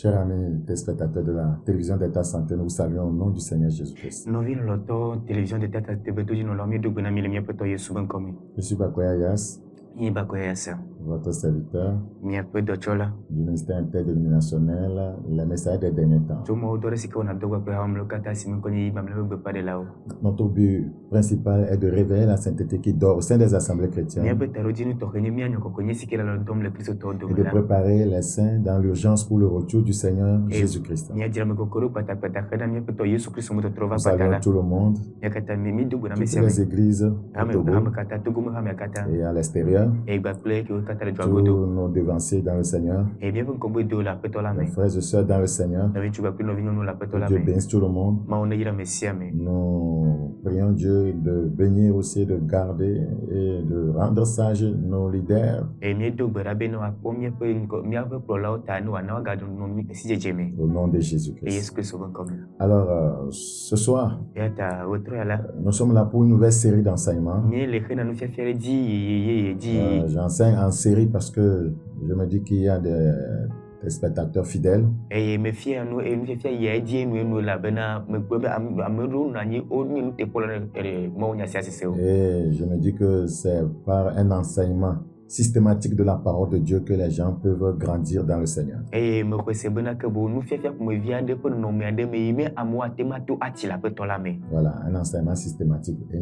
Chers amis téléspectateurs de la télévision d'État Santé, nous vous saluons au nom du Seigneur Jésus-Christ. télévision de tata tebetuji no lomi duguna mile mi peto Yesu ban komi. Je suis Bakoya Yas, Ni bakoya sa. votre serviteur Mi ape do chola. du ministère interdénominationnel, les messages des derniers temps. Tuma odore sika na dogwa pe hamlo kata simin koni bamle be pa de lao. Notre but principal est de réveiller la sainteté qui dort au sein des assemblées Mi chrétiennes ape tarodi ni tokeni mi anyo kokoni sikela lo dom le Kristo to et de domela. préparer les saints dans l'urgence pour le retour du Seigneur Jésus-Christ. Mi ajira me kokoro pata pata kada mi peto Yesu Kristo mo to trova Nous saluons patala. tout le monde, Ya kata mi duguna toutes mesia. les églises au Ame Togo ame kata tugumu ame kata. et à l'extérieur, E ba ple ki kata le tous dragodo. nos devanciers dans le Seigneur, E bien kombo do la peto la les me. frères et sœurs dans le Seigneur. Na vitu ba pino vino no la peto Que la Dieu me. bénisse tout le monde. Ma ona yira mesia me. Nous prions Dieu de bénir aussi, de garder et de rendre sages nos leaders E mi do gbera be no apo mi pe nko mi ape pro la ota no ana ga do no mi si jejeme. au nom de E Jésus-Christ. Yesu Kristo ban komi. Alors, ce soir, Ya ta otro ya la. nous sommes là pour une nouvelle série d'enseignements. Mi le khena no fiafia di J'enseigne en série parce que je me dis qu'il y a des spectateurs fidèles. e me fia no e mi fiafia ye di no la bena me gbe amero na ni o ni no te polo mo nya sia sese o. Et je me dis que c'est par un enseignement systématique de la parole de Dieu que les gens peuvent grandir dans le Seigneur. E me ko se bena ke bo no fiafia ko me via de pe no me ade me me amo atema to ati la pe to la me. Voilà, un enseignement systématique. Et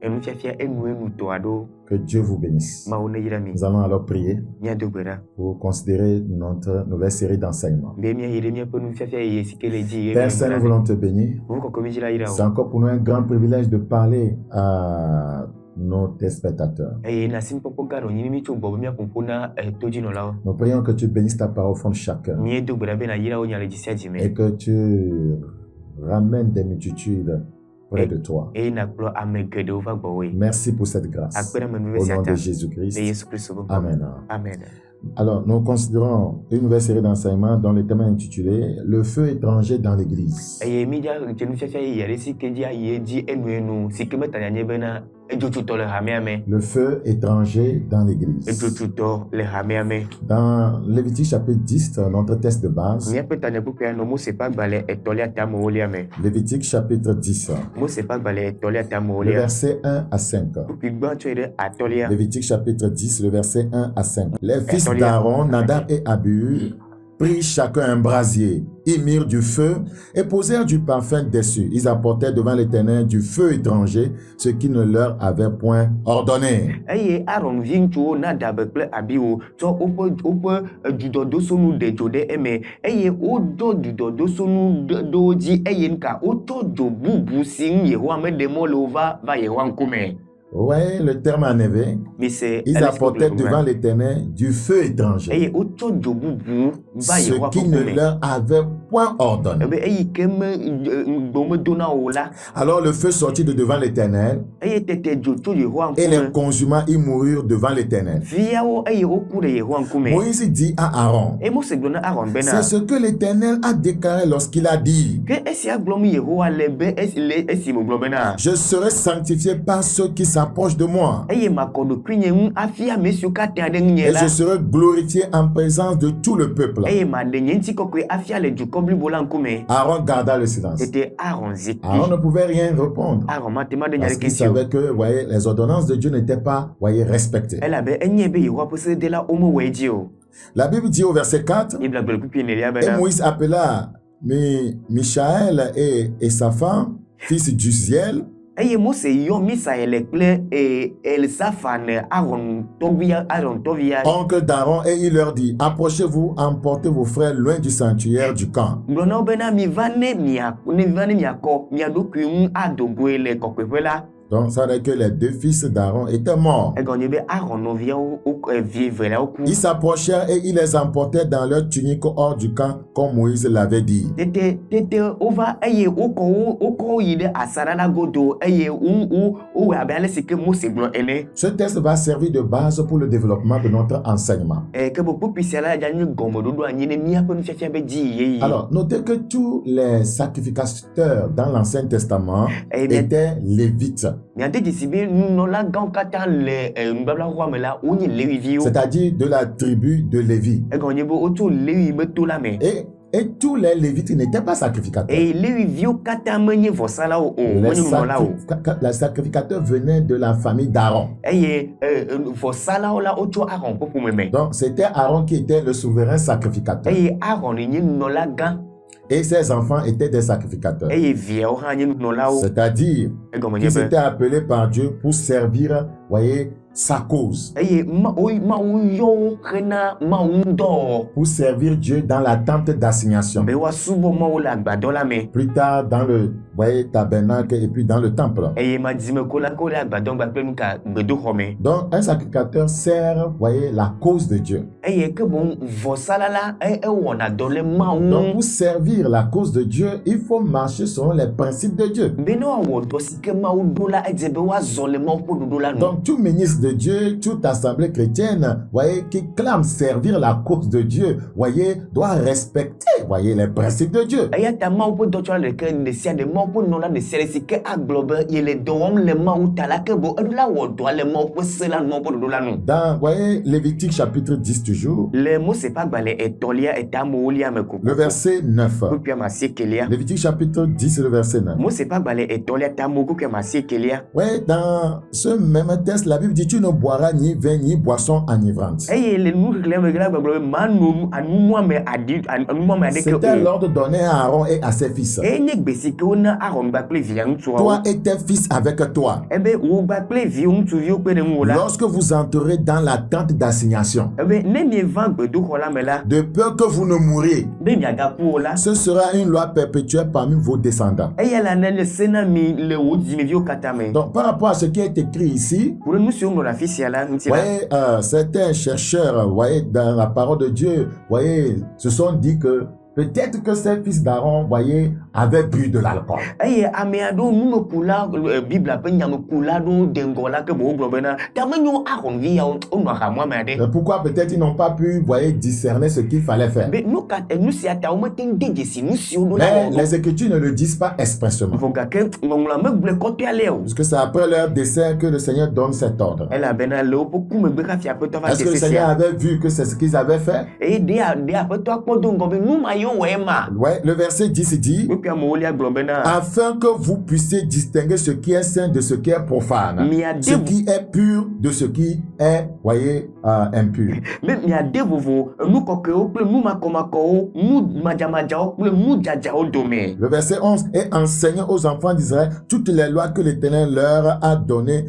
E no fiafia e no to ado que Dieu vous bénisse. ma ona yira mi. Nous allons alors prier Nya do gbera. pour considérer notre nouvelle série d'enseignements. Be mi yire mi pe no fiafia ye sikele di ye. Père Saint, nous voulons te bénir. Wo ko komi jira yira C'est o. encore pour nous un grand privilège de parler à nos téléspectateurs. E na sim popo garo ni mi to bo mi akompona toji no la o. Nous prions que tu bénisses ta parole au fond de chacun Mi do gbera be na yira o nya le disia di me. et que tu ramènes des multitudes près de toi. E na klo ame gede over gbowe. Merci pour cette grâce. Akpera me Au nuve nom siata. de Le Jésus-Christ. Yesu Kristo bon. Amen. Amen. Alors, nous considérons une nouvelle série d'enseignements dont le thème est intitulé « Le feu étranger dans l'Église ». E mi dia jenu fiafia yare sikedi ye di enu sikeme tanya bena ejotuto le hame. Le feu étranger dans l'Église. Ejotuto le hame. Dans Lévitique chapitre 10, notre texte de base, Mi apeta ne pupe no mo se pa gbale etole atamo oli ame. Lévitique chapitre 10, Mo se pa gbale etole atamo le oli. verset 1 à 5. Pupi gba tire atolia. Lévitique chapitre 10, le verset 1 à 5. Les fils d'Aaron, Nadab et Abihu, prirent chacun un brasier, y mirent du feu et posèrent du parfum dessus. Ils apportèrent devant l'Éternel du feu étranger, ce qui ne leur avait point ordonné. Eye Aaron vincho na dabe kple abiwo tso ope judodo sonu de jode eme eye o do judodo sonu do ji eye nka o to do bubu sin Yehowa me de mo le va Yehowa nkume. Vous voyez le terme en éveil? Mais c'est Ils apportaient devant l'Éternel du feu étranger, eye o to do bubu va Yehowa ce qui ne nkume. leur avait point ordonné. Ebe eye keme gbome dona o la Alors le feu sortit de devant l'Éternel eye tete jo to Yehowa et les nkume. consumats y moururent devant l'Éternel. Viawo eye o ku de Yehowa nkume. Moïse dit à Aaron, E mo se glona Aaron bena. c'est ce que l'Éternel a déclaré lorsqu'il a dit, Ke esi aglomi Yehowa lebe esi mo globena. je serai sanctifié par ceux qui s'approchent de moi Eye makodo kwinye afia mesu kata de et nyela. je serai glorifié en présence de tout le peuple. Eye ma de nyenti kokwe afia le jukobli bola nkume. Aaron garda le silence. C'était Aaron ziki. Aaron ne pouvait rien répondre Aaron matema de parce nyale qu'il kentio. savait que, vous voyez, les ordonnances de Dieu n'étaient pas, voyez, respectées. Elle avait enye be Yehowa pose de la omo wedio. La Bible dit au verset 4, Ibla bel kupi nelia et bena. Moïse appela Michaël et sa femme, fils d'Uziel, Eye Mose yo Misael ekple el safane Aaron tovia. oncle d'Aaron, et il leur dit, approchez-vous, emportez vos frères loin du sanctuaire du camp. Blona bena mi vane miako miadoku adogwele kokwela. Donc, ça veut dire que les deux fils d'Aaron étaient morts. Egonye be Aaron novia vivre la oku. Ils s'approchèrent et ils les emportèrent dans leur tunique hors du camp, comme Moïse l'avait dit. Tete over eye oko yide asara la godo eye u abale sike Mose blo ene. Ce texte va servir de base pour le développement de notre enseignement. Que bo popisiala jani gomododo anyine mi ape mi fefia be ji yi. Alors, notez que tous les sacrificateurs dans l'Ancien Testament étaient lévites. Mi ante disibe no la gan kata le mbabla roi mela onye lewi vio. C'est-à-dire de la tribu de Lévi. Egonye bo oto lewi be to la me. Et Et tous les Lévites n'étaient pas sacrificateurs. eye levivio katã menye vɔsalawo o Les menye nunɔlawo sacrificateurs venaient de la famille d'Aaron. eye vɔsalawo la wotso Aron ƒe ƒome me Donc, c'était Aaron qui était le souverain sacrificateur. eye Aron nye nunɔla gã Et ses enfants étaient des sacrificateurs. eye viawo hã nye nunɔlawo C'est-à-dire egɔme nye qu'ils be étaient appelés par Dieu pour servir, voyez, sa cause. eye Mawu yɔ wo hena Mawu ŋu dɔ wɔwɔ Pour servir Dieu dans la tente d'assignation. be woasubɔ Mawu le agbadɔ la me Plus tard, dans le tabernacle et puis dans le temple. eye madimeko la ke wo le agbadɔ gba kple nu ka gbedoxɔ me Donc, un sacrificateur sert, voyez, la cause de Dieu. eye ke boŋ vɔsala la ewɔna dɔ le Mawu Donc, ŋu pour servir la cause de Dieu, il faut marcher selon les principes de Dieu. be ne woawɔ dɔ si ke Mawu ɖo la edze be woazɔ le Mawu ƒe ɖoɖo la nu Donc, tout ministre de Dieu, toute assemblée chrétienne, voyez, qui clame servir la cause de Dieu, voyez, doit respecter, voyez, les principes de Dieu. eya ta Mawu ƒe dɔtsɔla ɖeke ɖe sia ɖe Mawu ƒe nɔla ɖe sia ɖe si ke agblɔ be yele dɔ wɔm le Mawu ta la ke bo eɖo la wɔ dɔa le Mawu ƒe se la nu Mawu ƒe ɖoɖo la nu Dans, voyez, Lévitique chapitre 10 toujours, le Mose ƒe agbalẽ etɔ̃lia etamewolia me le verset 9. kokui amasiekɛlia Lévitique chapitre 10, le verset 9. Mose ƒe agbalẽ etɔ̃lia tamewo kokui amasiekɛlia Oui, dans ce même texte, la Bible dit, tu ne boiras ni vin ni boisson enivrante. eye le nuxlẽ me la gbɔgblɔ be mano anumua me aɖeke C'était o l'ordre donné à Aaron et à ses fils. eye nye gbe si ke wona Aron kpakple via ŋutsuawo Toi et tes fils avec toi. ebe wo kpakple viwo ŋutsuviwo kpe ɖe ŋuwò la Lorsque vous entrez dans la tente d'assignation, ebe ne mieva gbedoxɔ la me la de peur que vous ne mouriez, be miagaku o la ce sera une loi perpétuelle parmi vos descendants. eya la ne le se na mi le wo dzimeviwo katã me Donc, par rapport à ce qui est écrit ici, pour nu siwo ŋlɔ le afi sia la ŋuti la voyez, certains chercheurs, voyez, dans la parole de Dieu, voyez, se sont dit que peut-être que ces fils d'Aaron, voyez, avaient bu de l'alcool. eye ame aɖewo numekula biblia ƒe nyamekula aɖewo de ŋgɔ la ke bo wogblɔ bena tame nyo Aron vi yawo wonɔ ahamua me aɖe Pourquoi peut-être ils n'ont pas pu, voyez, discerner ce qu'il fallait faire. be nu sia ta womete ŋu de dzesi nu siwo ɖo la Mais wɔwɔ les Écritures ne le disent pas expressément. vɔ gake ŋɔŋlɔa megblɔe kɔtɔe alea o Parce que c'est après leur décès que le Seigneur donne cet ordre. elabena le woƒe ku megbe hafi aƒetɔ va Est-ce que le de se Seigneur sia avait vu que c'est ce qu'ils avaient fait? eye ɖe aƒetɔa kpɔ do ŋgɔ be nu ma yewo wɔ ema Ouais, le verset 10 dit, kokui amewolia gblɔ bena afin que vous puissiez distinguer ce qui est saint de ce qui est profane, ce qui est pur de ce qui est, voyez, impur. be miade vovo nu kɔkɔewo kple nu makɔmakɔwo nu madzamadzawo kple nu dzadzawo dome Le verset 11, et enseignez aux enfants d'Israël toutes les lois que l'Éternel leur a données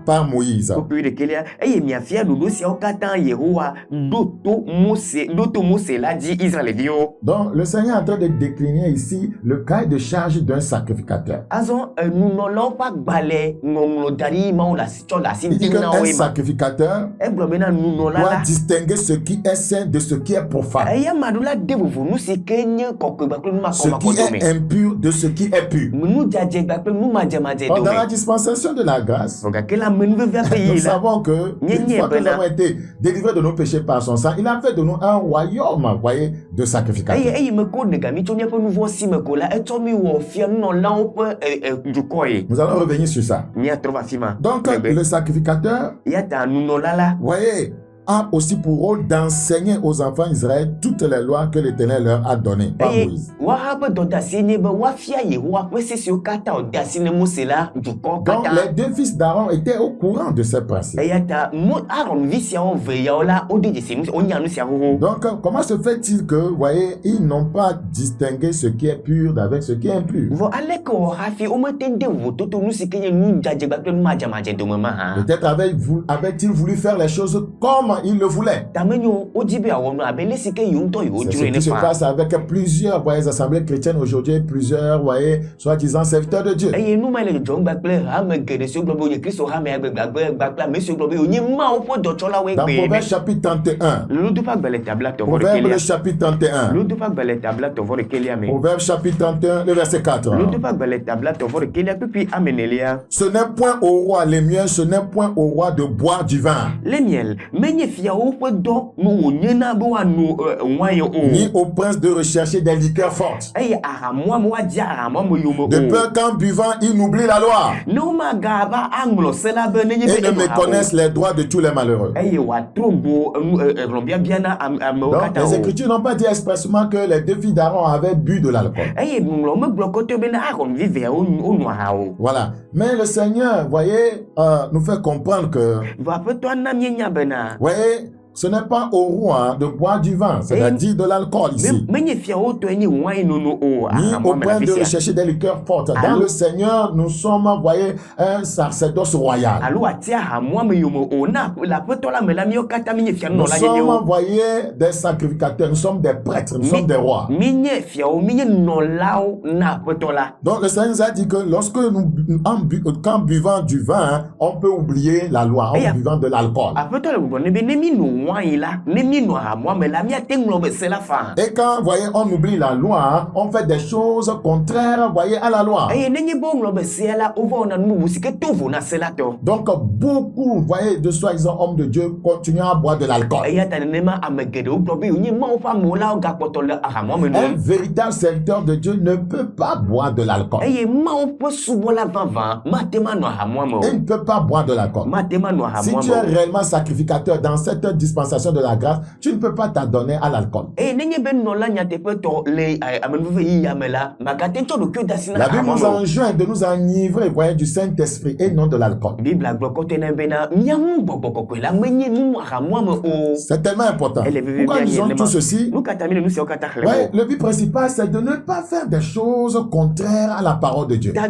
par Moïse. kokui ɖekelia eye miafia ɖoɖo siawo katã Yehowa ɖo to Mose la dzi Israelviwo Donc, le Seigneur est en train de décliner ici le cahier de charge d'un sacrificateur. azɔ nunɔlawo ƒe agbalẽ ŋɔŋlɔ da ɖi mawo le asi tsɔ le asi Il dit dim na qu'un woe ma sacrificateur egblɔ bena nunɔla doit la distinguer ce qui est saint de ce qui est profane, eya maɖo la de vovo nu si ke nye kɔkɔe kpakple nu ce makɔmakɔ qui dome est impur de ce qui est pur. nu dzadze kpakple nu madzemadze Dans la dome dispensation de la grâce, vɔ gake le amenuvevia ƒe nous yi la savons que une fois que nous avons été délivrés de nos péchés par son sang, il a fait de nous un royaume, voyez, de sacrificateurs. eye me ko ɖe gami tso míaƒe nu vɔ si me ko la etsɔ mi wɔ fia nunɔlawo ƒe dukɔe Nous allons revenir sur ça. míatrɔ va fi ma Donc, le sacrificateur, ya ta nunɔla la voyez, a aussi pour rôle d'enseigner aux enfants d'Israël toutes les lois que l'Éternel leur a données par eye Moïse. woaha ƒe dɔdeasie nye be woafia Yehowa ƒe se siwo katã wòde asi ne Mose la dukɔ Donc, katã les deux fils d'Aaron étaient au courant de ces principes. eya ta Aron vi siawo ve yawo la wode dzesi wonya nu sia xoxo Donc, comment se fait-il que, vous voyez, ils n'ont pas distingué ce qui est pur avec ce qui est impur? vɔ aleke wɔ hafi womete de vovototo nu si ke nye nu dzadze kpakple nu madzemadze dome ma hã Peut-être avait-il voulu faire les choses comme il le voulait. tame nyo wodzi be awɔ nu abe le si ke yewo ŋutɔ yewo C'est ce dzroe ne qui se fa passe avec plusieurs, voyez, assemblées chrétiennes aujourd'hui, plusieurs, voyez, soi-disant serviteurs de Dieu. eye nu ma le dzɔdzɔm kpakple hame geɖe siwo gblɔ be wonye Kristo hame agbegbe kpakple ame siwo gblɔ be wonye Mawu ƒe dɔtsɔlawoe Dans gbe Proverbe chapitre 31, le lodo ƒe agbalẽ tabla tɔvɔ Proverbe le ɖekelia chapitre 31, lodo ƒe agbalẽ tabla tɔvɔ ɖekelia me Proverbe chapitre 31, le verset 4. lodo ƒe agbalẽ tabla tɔvɔ ɖekelia kpekpe amenelia Ce n'est point au roi, les miens, ce n'est point au roi de boire du vin. le miel menye ni au prince de rechercher des liqueurs fortes. De peur qu'en buvant, ils n'oublient la loi et ne méconnaissent les droits de tous les malheureux. Donc, les Écritures n'ont pas dit expressément que les deux filles d'Aaron avaient bu de l'alcool. Voilà. Mais le Seigneur, voyez, nous fait comprendre que, voyez, ce n'est pas au roi de boire du vin, c'est-à-dire de l'alcool ici. Ni au point de rechercher des liqueurs fortes. Dans le Seigneur, nous sommes, voyez, un sacerdoce royal. Nous sommes, voyez, des sacrificateurs, nous sommes des prêtres, nous sommes des rois. Donc le Seigneur nous a dit que lorsque quand buvant du vin, on peut oublier la loi, en buvant de l'alcool. Et quand, voyez, on oublie la loi, on fait des choses contraires, voyez, à la loi. Donc, beaucoup, voyez, de soi-disant hommes de Dieu continuent à boire de l'alcool. Un véritable serviteur de Dieu ne peut pas boire de l'alcool. Il ne peut pas boire de l'alcool. Si tu es réellement sacrificateur dans cette dispensation de la grâce, tu ne peux pas t'adonner à l'alcool. La Bible nous enjoint de nous enivrer, voyez, du Saint-Esprit et non de l'alcool. C'est tellement important. Pourquoi nous disons tout ceci? Ouais, le but principal, c'est de ne pas faire des choses contraires à la parole de Dieu. Parce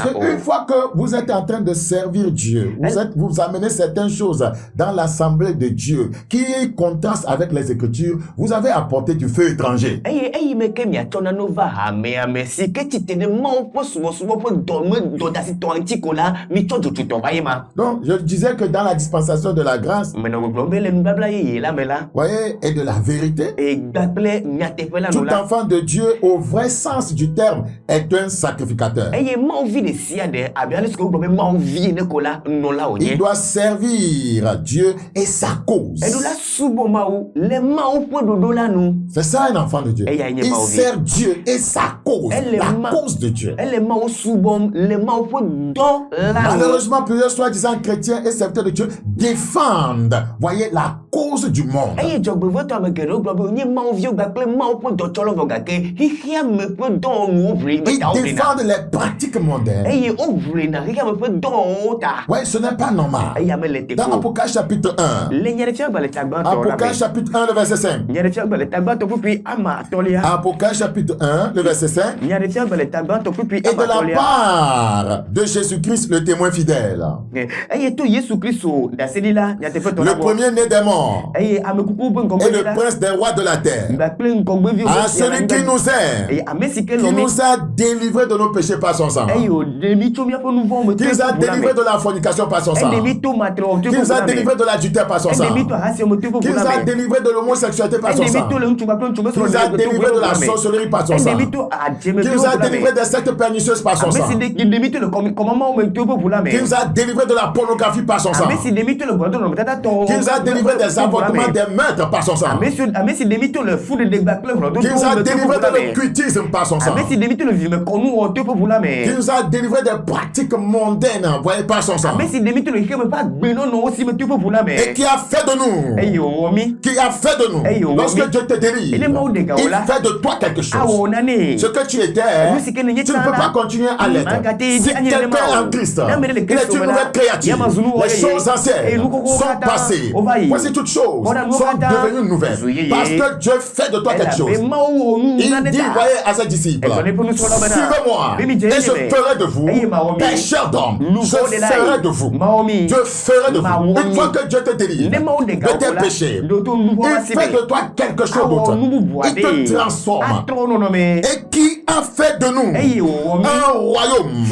qu'une fois que vous êtes en train de servir Dieu, vous amenez certaines choses dans l'assemblée de Dieu qui contrastent avec les Écritures, vous avez apporté du feu étranger. Donc, je disais que dans la dispensation de la grâce, voyez, et de la vérité, tout enfant de Dieu, au vrai sens du terme, est un sacrificateur. Il doit servir Dieu et sa cause. C'est ça un enfant de Dieu. Il sert Dieu et sa cause, la cause de Dieu. Malheureusement, plusieurs soi-disant chrétiens et serviteurs de Dieu défendent, voyez, la cause du monde. Ils défendent les pratiques mondaines. Oui, ce n'est pas normal. Dans Apocalypse chapitre 1, Apocalypse chapitre 1, le verset 5. Apocalypse chapitre 1, le verset 5. Et de la part de Jésus-Christ, le témoin fidèle, le premier-né des morts et le prince des rois de la terre, à celui qui nous aime, qui nous a délivrés de nos péchés par son sang, qui nous a délivrés de la fornication par son sang, qui nous a délivrés de l'adultère par son sang, qui nous a délivrés de l'homosexualité par son sang, qui nous a délivrés de la sorcellerie par son sang, qui nous a délivrés des sectes pernicieuses par son sang, qui nous a délivrés de la pornographie par son sang, qui nous a délivrés des avortements, des meurtres par son sang, qui nous a délivrés de l'occultisme par son sang, qui nous a délivrés des pratiques mondaines, voyez, par son sang, et qui a fait de nous, lorsque Dieu te délivre, il fait de toi quelque chose. Ce que tu étais, tu ne peux pas continuer à l'être. Si quelqu'un est en Christ, il est une nouvelle créature. Les choses anciennes sont passées. Voici toutes choses sont devenues nouvelles. Parce que Dieu fait de toi quelque chose. Il dit, voyez, à ses disciples, suivez-moi et je ferai de vous pécheurs d'hommes. Je ferai de vous. Je ferai de vous. Une fois que Dieu te délivre de tes péchés, il fait de toi quelque chose d'autre. Il te transforme. Et qui a fait de nous un royaume,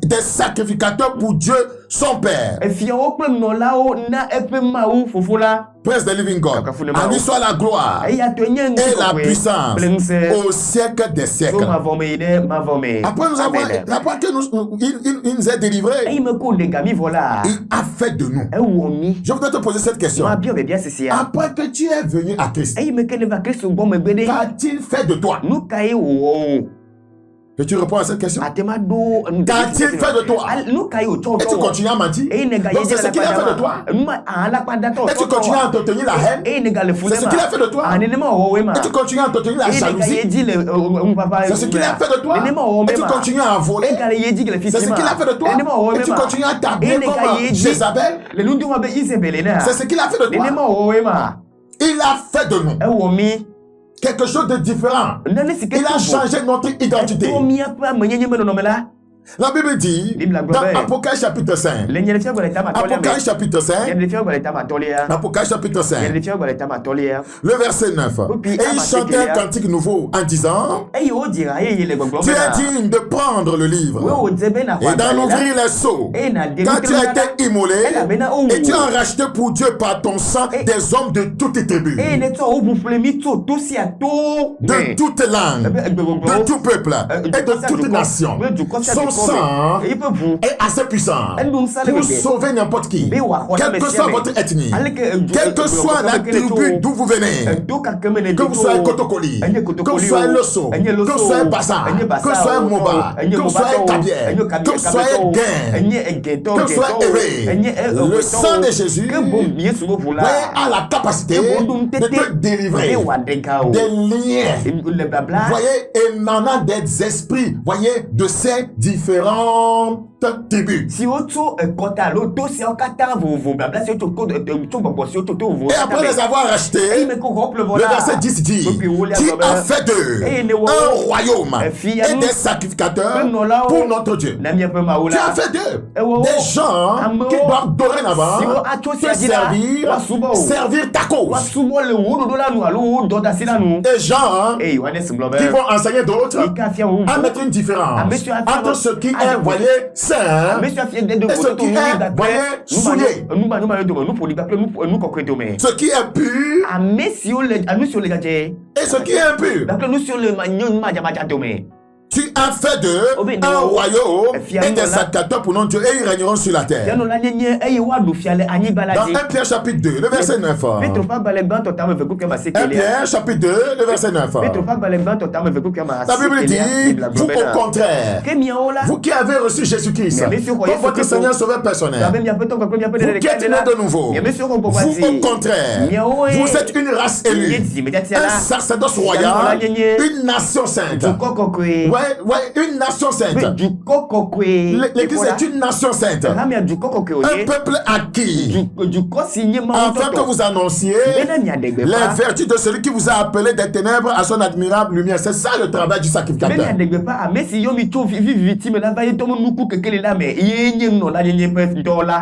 des des sacrificateurs pour Dieu, son Père. Efiawo kple nɔlawo na eƒe Mawu fofo la. Praise the living God. À lui soit la gloire et la puissance au siècle des siècles. Après nous avoir, après que il nous a délivrés, il a fait de nous. Je voudrais te poser cette question. Après que tu es venu à Christ, qu'a-t-il fait de toi? Que tu réponds à cette question? Qu'a-t-il fait de toi? Et tu continues à mentir? Donc c'est ce qu'il a fait de toi. Et tu continues à entretenir la haine? C'est ce qu'il a fait de toi. Et tu continues à entretenir la jalousie? C'est ce qu'il a fait de toi. Et tu continues à voler? C'est ce qu'il a fait de toi. Et tu continues à t'habiller comme Jézabel? C'est ce qu'il a fait de toi. Il a fait de nous quelque chose de différent. Il a changé notre identité. La Bible dit dans Apocalypse chapitre 5. Apocalypse chapitre 5. Apocalypse chapitre 5. Le verset 9. Et il chantait un cantique nouveau en disant: tu es digne de prendre le livre et d'en ouvrir les sceaux, car tu as été immolé et tu as racheté pour Dieu par ton sang des hommes de toutes les tribus, de toutes langues, de tout peuple et de toute nation. Son sang est assez puissant pour sauver n'importe qui, quelle que soit votre ethnie, quelle que soit la tribu d'où vous venez, que vous soyez Kotokoli, que vous soyez Losso, que vous soyez Bassa, que vous soyez Moba, que vous soyez Kabier, que vous soyez Gain, que vous soyez Ewe. Le sang de Jésus a la capacité de te délivrer des liens. Voyez, émanant des esprits, voyez, de ces différentes tribus. Et après les avoir rachetés, le verset 10 dit: tu as fait d'eux un royaume et des sacrificateurs pour notre Dieu. Tu as fait d'eux des gens qui doivent dorénavant te servir ta cause. Des gens qui vont enseigner d'autres à mettre une différence entre ce qui est, voyez, saint et ce qui est, voyez, souillé. Ce qui est pur et ce qui est impur. Tu as fait d'eux un royaume et des sacrificateurs pour notre Dieu, et ils régneront sur la terre. Dans 1 Pierre chapitre 2, le verset 9. 1 Pierre chapitre 2, le verset 9. La Bible dit: vous au contraire, vous qui avez reçu Jésus-Christ comme votre Seigneur Sauveur personnel, vous qui êtes nés de nouveau, vous au contraire, vous êtes une race élue, un sacerdoce royal, une nation sainte. Une nation sainte. L'Église est une nation sainte. Un peuple acquis. Afin que vous annonciez les vertus de celui qui vous a appelé des ténèbres à son admirable lumière. C'est ça le travail du sacrificateur.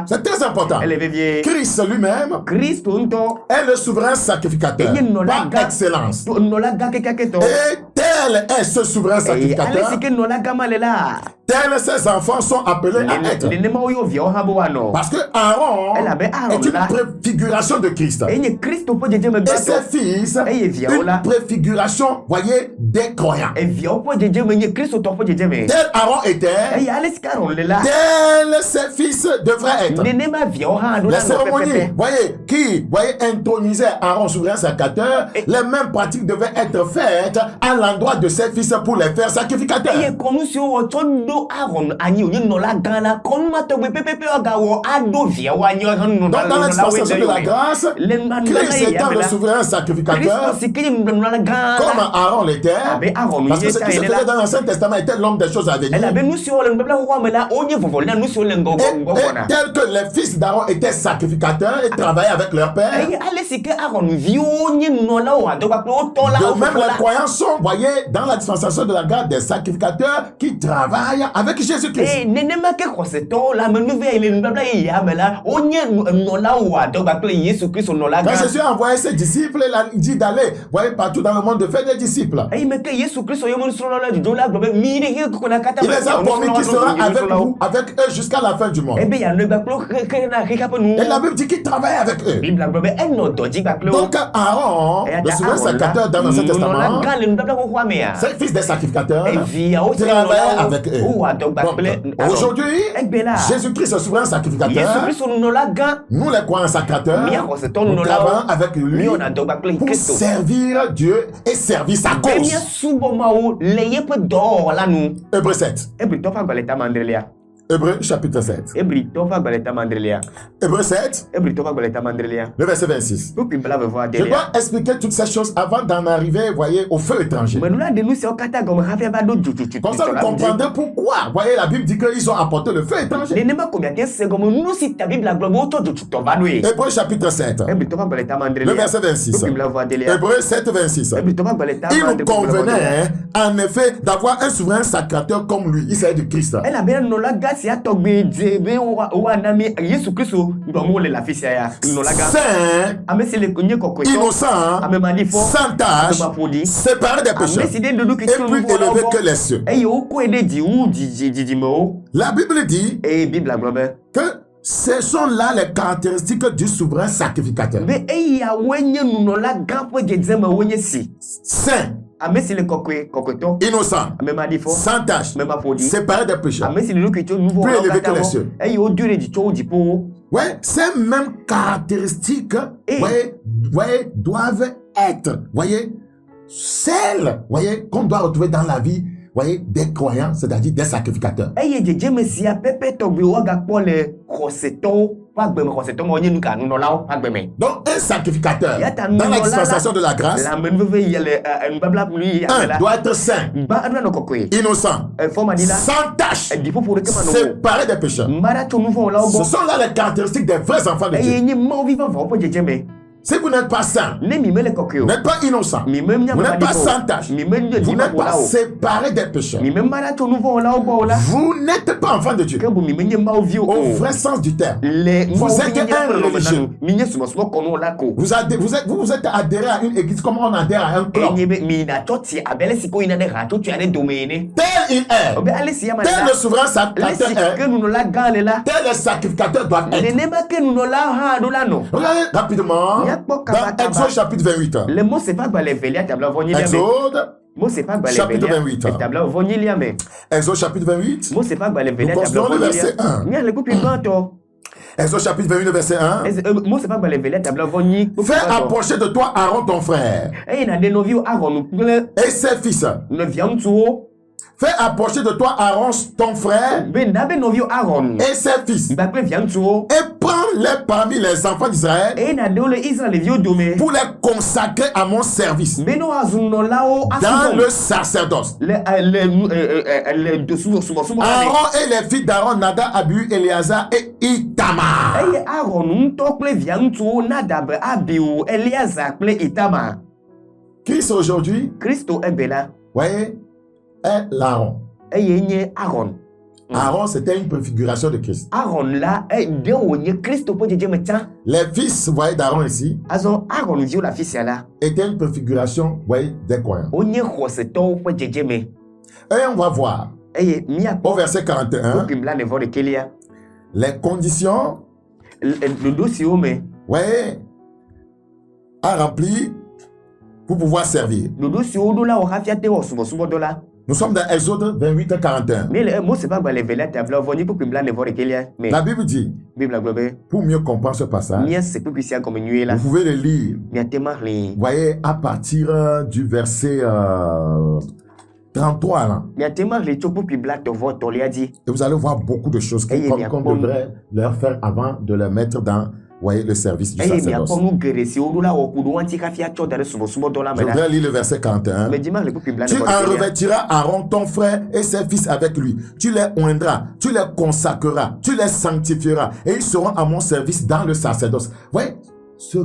C'est très important. Christ lui-même est le souverain sacrificateur par excellence. Et tel est ce souverain sacrificateur, tels ces enfants sont appelés à être. Parce que Aaron est une préfiguration de Christ. Et ses fils, une préfiguration, voyez, des croyants. Tel Aaron était, tel ses fils devraient être. Les cérémonies, voyez, intronisaient Aaron souverain sacrificateur, les mêmes pratiques devaient être faites à l'endroit de ses fils pour les faire sacrificateurs. Donc dans la dispensation de la grâce, Christ étant le souverain sacrificateur, comme Aaron l'était, parce que ce qui se faisait dans l'Ancien Testament était l'homme des choses à venir. Et tel que les fils d'Aaron étaient sacrificateurs et travaillaient avec leur père, de même les croyants sont, voyez, dans la dispensation de la grâce des sacrificateurs qui travaillent avec Jésus-Christ. Eh, nenema ke khoseto la menuve ile nbabla ya mela onye nola wa dogba ple Yesu Christ nola Quand ga. Jésus a envoyé ses disciples, il dit d'aller, voyez, partout dans le monde, de faire des disciples. Eh, mais que Yesu Christ yo mon solo la dola gbe mi de ko na kata. Il les a promis qu'il sera avec vous, avec eux jusqu'à la fin du monde. Eh be ya no gba klo ke na ke kapo nu. Et la Bible dit qu'il travaille avec eux. Bible gbe en no doji gba klo. Donc Aaron, le souverain sacrificateur dans l'Ancien Testament, c'est le fils des sacrificateurs, travaille avec eux. Donc, aujourd'hui, Jésus-Christ, le souverain sacrificateur, nous les croyants sacrificateurs, nous travaillons avec lui pour servir Dieu et servir sa cause. Hébreux 7. Hébreux chapitre 7. Hébreux 7, le verset 26. Je dois expliquer toutes ces choses avant d'en arriver, voyez, au feu étranger. Comme ça, vous comprendrez pourquoi. Voyez, la Bible dit qu'ils ont apporté le feu étranger. Hébreux chapitre 7, le verset 26. Hébreux 7, 26. Il nous convenait, en effet, d'avoir un souverain sacrificateur comme lui. Il s'agit de Christ. Saint, innocent, sans tâche, séparé des pécheurs, et plus élevé que les cieux. La Bible dit que ce sont là les caractéristiques du souverain sacrificateur. Saint, innocent, sans tâche, séparé des pécheurs, plus élevé que les cieux. Ouais, ces mêmes caractéristiques, voyez, doivent être, voyez, celles, voyez, qu'on doit retrouver dans la vie, voyez, des croyants, c'est-à-dire des sacrificateurs. Donc, un sacrificateur, dans la dispensation de la grâce, doit être saint, innocent, sans tâche, séparé des pécheurs. Ce sont là les caractéristiques des vrais enfants de Dieu. Si vous n'êtes pas saint, vous n'êtes pas innocent, vous n'êtes pas sans tâche, vous n'êtes pas séparé des pécheurs, vous n'êtes pas enfant de Dieu. Au vrai sens du terme, vous êtes un religieux. Vous êtes adhéré à une église comme on adhère à un club. Tel il est, tel le souverain sacrificateur est, tel le sacrificateur doit être. Regardez rapidement. Dans Exode chapitre 28. Exode chapitre 28. Exode chapitre 28. Nous considérons le verset 1. Exode chapitre 28, verset 1. Fais approcher de toi Aaron ton frère et ses fils. Fais approcher de toi Aaron ton frère et ses fils. Et prends-les parmi les enfants d'Israël pour les consacrer à mon service dans le sacerdoce. Aaron et les fils d'Aaron, Nadab, Abihu, Éléazar et Itamar. Christ aujourd'hui, voyez, est l'Aaron. Aaron, c'était une préfiguration de Christ. Les fils, vous voyez, d'Aaron ici, étaient une préfiguration, vous voyez, des croyants. Et on va voir, au verset 41, les conditions, voyez, à remplir pour pouvoir servir. Nous sommes dans Exode 28, 41. La Bible dit, pour mieux comprendre ce passage, vous pouvez le lire. Vous voyez, à partir du verset 33 là. Et vous allez voir beaucoup de choses qu'on devrait leur faire avant de les mettre dans, voyez, le service du sacerdoce. Je voudrais lire le verset 41. Tu en revêtiras Aaron ton frère et ses fils avec lui. Tu les oindras, tu les consacreras, tu les sanctifieras et ils seront à mon service dans le sacerdoce. Voyez, ce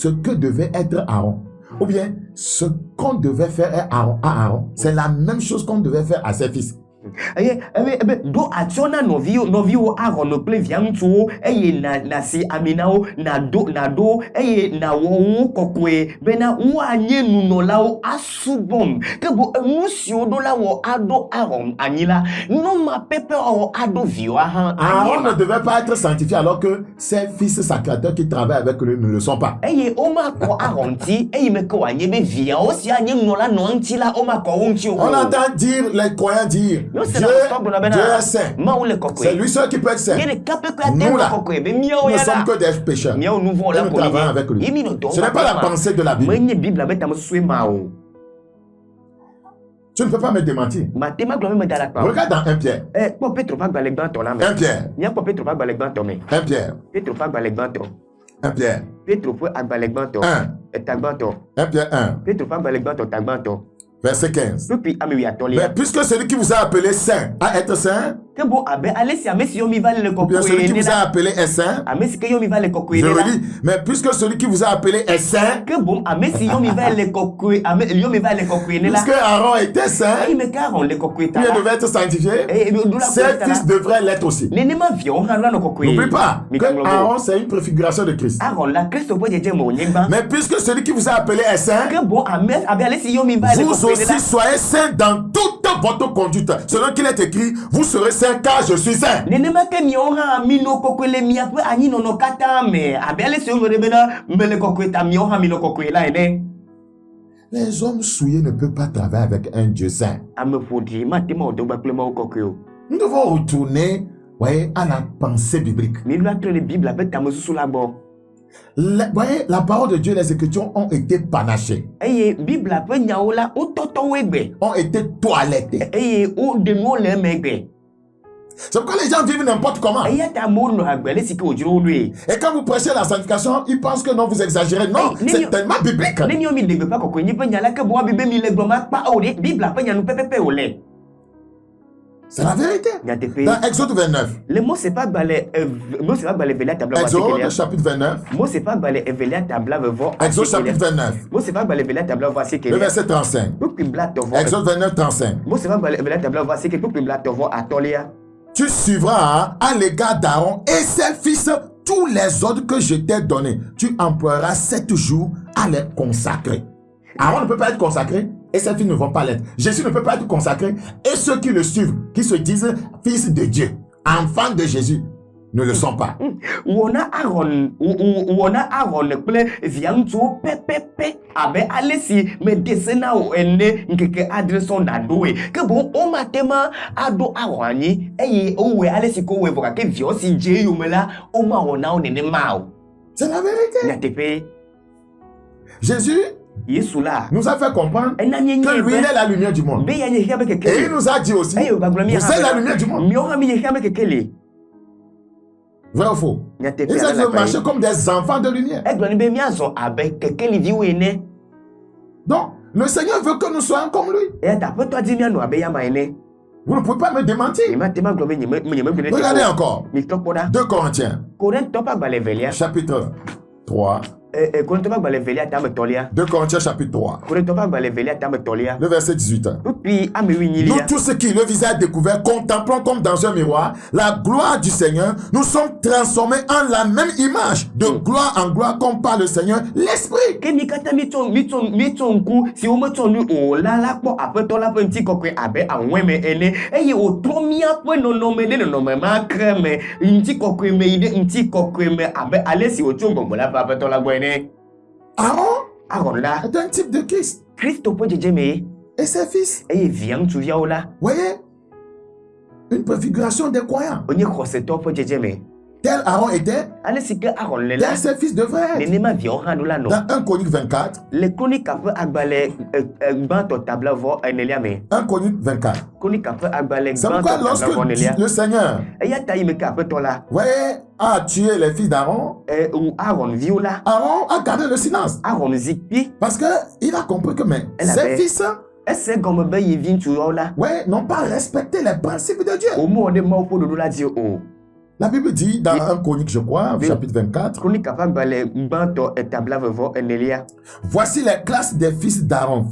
que devait être Aaron, ou bien ce qu'on devait faire à Aaron, c'est la même chose qu'on devait faire à ses fils. Do ationa novio Aaron kple via ŋutsuwo eye na si aminawo na do eye na wo kokoe bena woanye nunɔlawo asubɔm ke bo enu siwo do la wo ado Aaron anyi la no ma pepe o ado viwa ha Aaron ne devait pas être sanctifié alors que ses fils sacrificateurs qui travaillent avec lui ne le sont pas. eye o ma ko Aaron ti eye me ko anye be via o si anye nunɔla no nti la o ma ko wo nti o. On entend dire les croyants dire Dieu est saint. C'est lui seul qui peut être saint. Nous là, nous ne sommes que des pécheurs. Et nous travaillons avec lui. Ce n'est pas la pensée de la Bible. Tu ne peux pas me démentir. Regarde dans 1 Pierre. 1 Pierre. 1 Pierre. 1 Pierre. 1 Pierre 1. Verset 15. Mais puisque celui qui vous a appelé saint à être saint, ou bien celui qui vous a appelé est saint, je redis, mais puisque celui qui vous a appelé est saint, puisque Aaron était saint, il devait être sanctifié, ses fils devraient l'être aussi. N'oublie pas que Aaron c'est une préfiguration de Christ. Mais puisque celui qui vous a appelé est saint, vous aussi soyez saints dans toute votre conduite. Selon qu'il est écrit, vous serez saints car je suis saint. Les hommes souillés ne peuvent pas travailler avec un Dieu saint. Nous devons retourner à la pensée biblique. Voyez, la parole de Dieu, les Écritures ont été panachées, ont été toilettées. C'est pourquoi les gens vivent n'importe comment. Et quand vous prêchez la sanctification, ils pensent que non, vous exagérez. Non, c'est tellement biblique. C'est la vérité. Dans Exode 29. Exode chapitre 29. Exode chapitre 29. Le verset 35. Exode 29, 35. Tu suivras à l'égard d'Aaron et ses fils tous les ordres que je t'ai donnés. Tu emploieras 7 jours à les consacrer. Aaron ne peut pas être consacré et ses fils ne vont pas l'être. Jésus ne peut pas être consacré et ceux qui le suivent, qui se disent fils de Dieu, enfants de Jésus, ne le sont pas. Wona Aaron kple via ŋutsuwo pepepe abe ale si me dese na wo ene nkeke adre son dadoe ke bon o matema ado Aaron anyi eye owe ale si ko we voka ke vio si je yome la o ma wona o nene ma o. C'est la vérité. Nyatepe Jésus nous a fait comprendre que lui il est la lumière du monde. Et il nous a dit aussi, vous êtes la lumière du monde. Vrai ou faux? Ils ont marché comme des enfants de lumière. Donc, le Seigneur veut que nous soyons comme lui. Vous ne pouvez pas me démentir. Regardez encore. 2 Corinthiens. Chapitre 3. 2 Corinthiens chapitre 3. Le verset 18. Nous tous ceux qui le visage découvert contemplons comme dans un miroir la gloire du Seigneur. Nous sommes transformés en la même image, de gloire en gloire, comme par le Seigneur l'Esprit. Aaron est un type de Christ. Et ses fils. Voyez, une préfiguration des croyants. Tel Aaron était, tel ses fils devraient être. Dans 1 Chronique 24. 1 Chronique 24. C'est pourquoi lorsque le Seigneur a tué les fils d'Aaron, Aaron a gardé le silence. Parce qu'il a compris que ses fils n'ont pas respecté les principes de Dieu. La Bible dit dans 1 Chronique, je crois, chapitre 24, voici les classes des fils d'Aaron,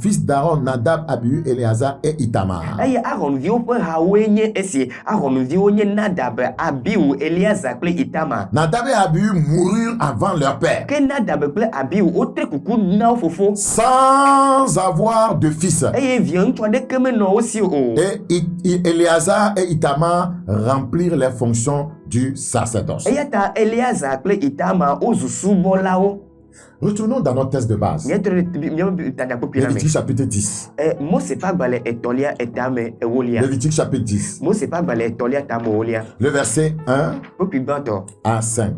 Nadab, Abihu, Éléazar et Itamar. Nadab et Abihu moururent avant leur père, sans avoir de fils. Et Éléazar et Itamar remplirent les fonctions du sacerdoce. Retournons dans notre texte de base. Lévitique chapitre 10. Lévitique chapitre 10. Le verset 1 à 5.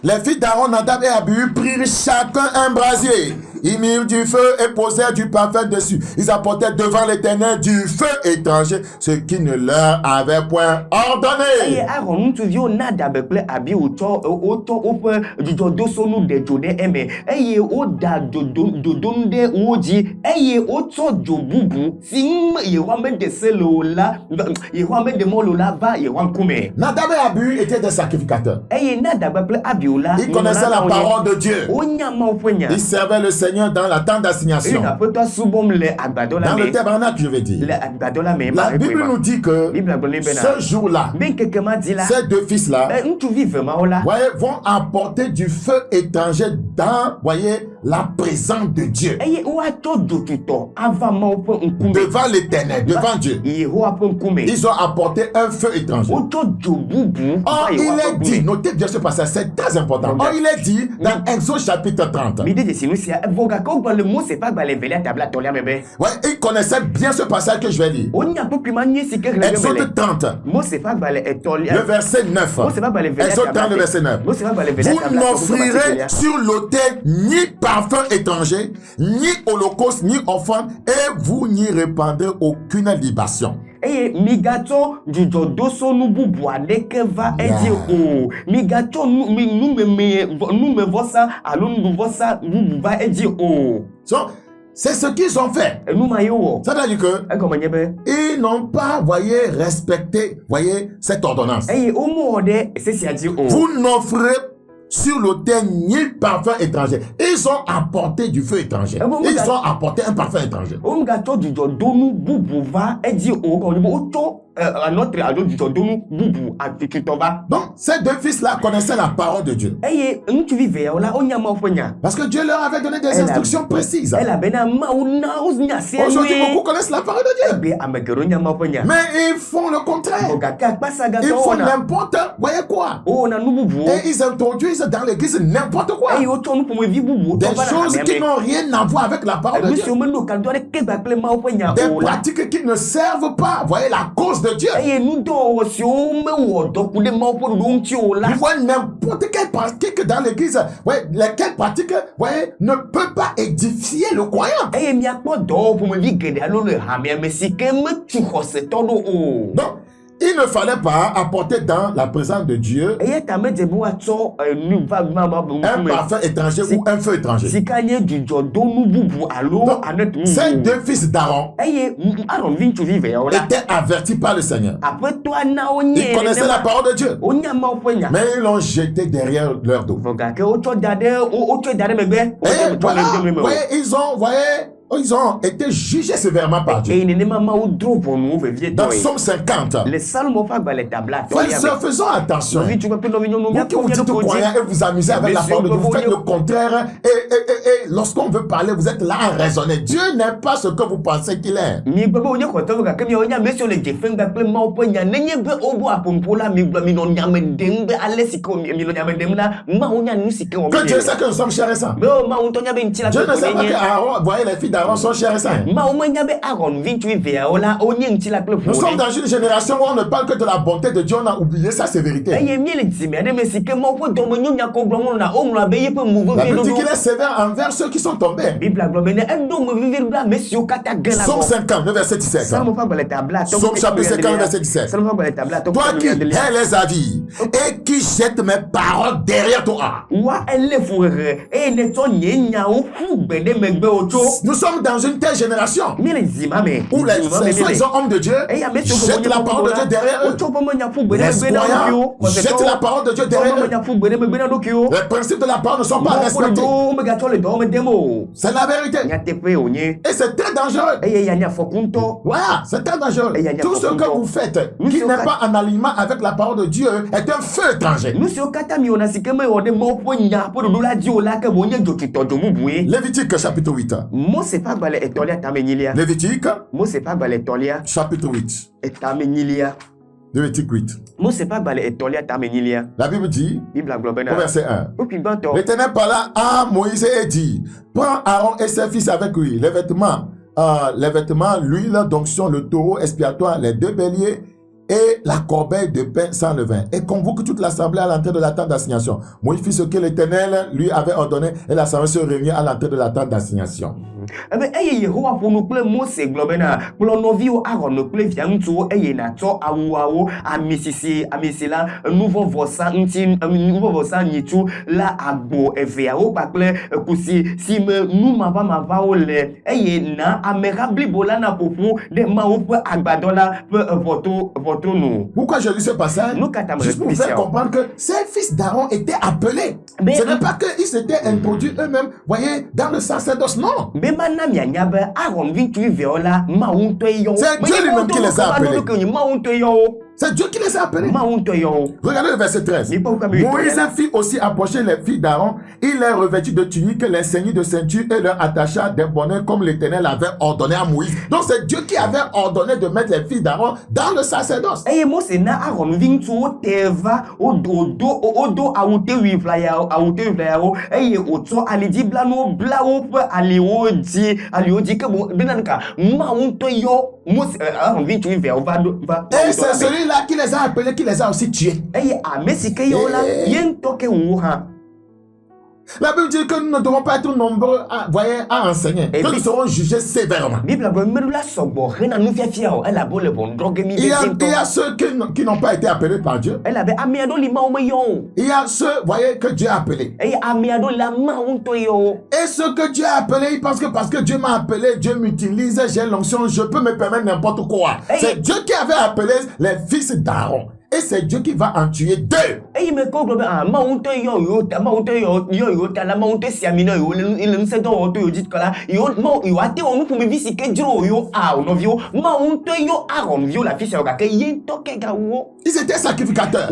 Les fils d'Aaron, Nadab et Abihu prirent chacun un brasier. Ils mirent du feu et posèrent du parfum dessus. Ils apportèrent devant l'Éternel du feu étranger, ce qui ne leur avait point ordonné. Nadab et Abihu étaient des sacrificateurs. Ils connaissaient la parole de Dieu. Ils servaient le Seigneur dans la tente d'assignation. Dans le tabernacle, je vais dire. La Bible nous dit que ce jour-là, ces deux fils-là vont apporter du feu étranger dans, la présence de Dieu. Devant l'Éternel, devant Dieu. Ils ont apporté un feu étranger. Or, il est dit, notez bien ce passage, c'est très important. Or, il est dit dans Exode chapitre 30. Ils connaissaient bien ce passage que je vais lire. Exode 30, le verset 9. Exode 30, le verset 9. Vous n'offrirez sur l'autel ni parfum étranger, ni holocauste, ni offrande, et vous n'y répandrez aucune libation. Migato jujodoso nububu adeke va edi o migato nume vosa alun vosa nubu va edi o. So, c'est ce qu'ils ont fait. Ça veut dire que ils n'ont pas, respecté, cette ordonnance. Vous n'offrez sur l'autel ni parfum étranger. Ils ont apporté du feu étranger. Ils ont apporté un parfum étranger. Donc, ces deux fils-là connaissaient la parole de Dieu. Parce que Dieu leur avait donné des instructions précises. Aujourd'hui, beaucoup connaissent la parole de Dieu. Mais ils font le contraire. Ils font n'importe quoi. Et ils introduisent dans l'église n'importe quoi. Des choses qui n'ont rien à voir avec la parole de Dieu. Des pratiques qui ne servent pas, la cause de Dieu. Il voit n'importe quelle pratique dans l'église, laquelle pratique ne peut pas édifier le croyant. Donc, il ne fallait pas apporter dans la présence de Dieu un parfum étranger ou un feu étranger. Donc, ces deux fils d'Aaron étaient avertis par le Seigneur. Ils connaissaient la parole de Dieu, mais ils l'ont jeté derrière leur dos. Et ils ont été jugés sévèrement par Dieu. Dans Somme 50, faisons attention. Vous qui vous dites croyants et vous amusez avec la parole de Dieu, vous faites le contraire. Et lorsqu'on veut parler, vous êtes là à raisonner. Dieu n'est pas ce que vous pensez qu'il est. Que Dieu sait que nous sommes chers et saints. Dieu ne sait pas que Aaron, les filles d'Aaron sont chers et saints. Nous sommes dans une génération où on ne parle que de la bonté de Dieu, on a oublié sa sévérité. La Bible dit qu'il est sévère envers ceux qui sont tombés. Somme 50, le verset 17. Somme chapitre 50, le verset 17. Toi qui hais les avis et qui jette mes paroles derrière toi. Wa ele fure e ne to nyenya o fu gbede megbe ojo. Nous sommes dans une telle génération Mi le zima me. où les soi-disant hommes de Dieu jettent la parole de Dieu derrière eux. Les croyants jettent la parole de Dieu derrière eux. Les principes de la parole ne sont pas respectés. C'est la vérité. Et c'est très dangereux. Voilà, c'est très dangereux. Tout ce que vous faites qui n'est pas en alignement avec la parole de Dieu est un feu étranger. Lévitique chapitre 8. Lévitique chapitre 8. Lévitique 8. La Bible dit, au verset 1, l'Éternel parla à Moïse et dit, prends Aaron et ses fils avec lui, les vêtements, l'huile d'onction, le taureau expiatoire, les 2 béliers et la corbeille de pain sans levain, et convoque toute l'assemblée à l'entrée de la tente d'assignation. Moïse fit ce que l'Éternel lui avait ordonné, et l'assemblée se réunit à l'entrée de la tente d'assignation. Pourquoi je lis ce passage? Juste pour vous faire comprendre que ces fils d'Aaron étaient appelés. Ce n'est pas qu'ils s'étaient introduits eux-mêmes, voyez, dans le sacerdoce, non. C'est Dieu lui-même qui les a appelés. C'est Dieu qui les a appelés. Regardez le verset 13. Moïse fit aussi approcher les filles d'Aaron. Il les revêtit de tuniques, les ceignit de ceinture et leur attacha des bonnets comme l'Éternel avait ordonné à Moïse. Donc c'est Dieu qui avait ordonné de mettre les filles d'Aaron dans le sacerdoce. Et c'est celui-là qui les a appelés, qui les a aussi tués. La Bible dit que nous ne devons pas être nombreux à enseigner, que nous serons jugés sévèrement. Il y a ceux qui n'ont pas été appelés par Dieu. Il y a ceux, voyez, que Dieu a appelés. Et ceux que Dieu a appelés, ils pensent que parce que Dieu m'a appelé, Dieu m'utilise, j'ai l'onction, je peux me permettre n'importe quoi. C'est Dieu qui avait appelé les fils d'Aaron. Et c'est Dieu qui va en tuer 2. Ils étaient sacrificateurs.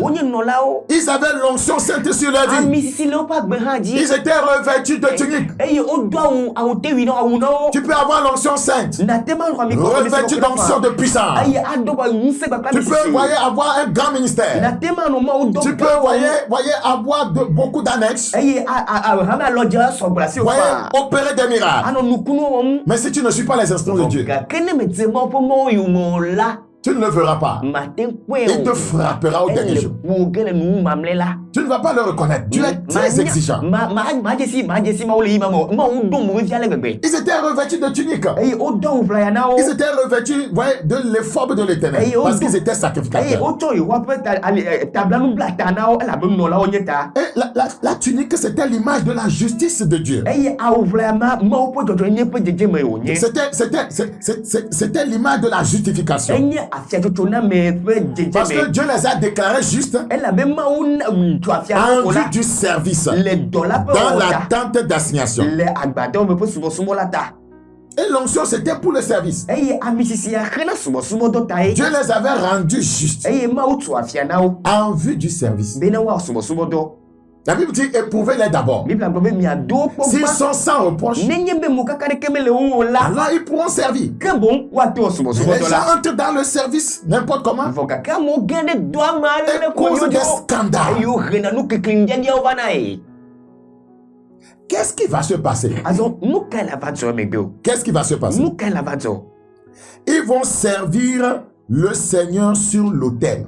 Ils avaient l'onction sainte sur leur vie. Ils étaient revêtus de tunique. Tu peux avoir l'onction sainte, revêtu d'onction de puissance. Tu peux avoir un grand ministère. Tu peux avoir beaucoup d'annexes. Opérer des miracles. Mais si tu ne suis pas les instructions de Dieu, tu ne le verras pas. Il te frappera au dernier jour. Tu ne vas pas le reconnaître. Dieu est très exigeant. Ils étaient revêtus de tuniques. Ils étaient revêtus de l'efforme de l'Éternel. Parce qu'ils étaient sacrificateurs. Et la tunique, c'était l'image de la justice de Dieu. C'était l'image de la justification. Parce que Dieu les a déclarés justes en vue du service dans la tente d'assignation. Et l'onction, c'était pour le service. Dieu les avait rendus justes en vue du service. La Bible dit éprouvez-les d'abord. S'ils sont sans reproche, alors ils pourront servir. Les gens entrent dans le service n'importe comment et causent des scandales. Qu'est-ce qui va se passer? Qu'est-ce qui va se passer? Ils vont servir le Seigneur sur l'autel.